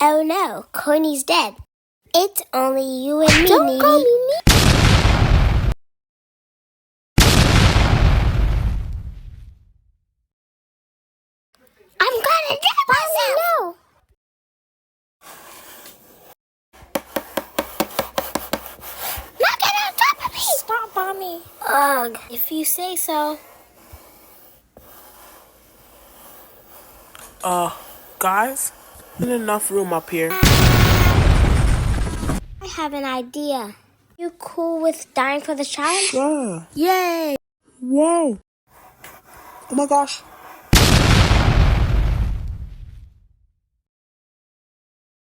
Oh no, Coney's dead. It's only you and me, Don't Needy. Call me Needy. I'm gonna get myself. No. Not get on top of me. Stop, Mommy. Ugh, if you say so. Guys, there's enough room up here. I have an idea. You cool with dying for the child? Sure. Yay! Whoa. Oh my gosh.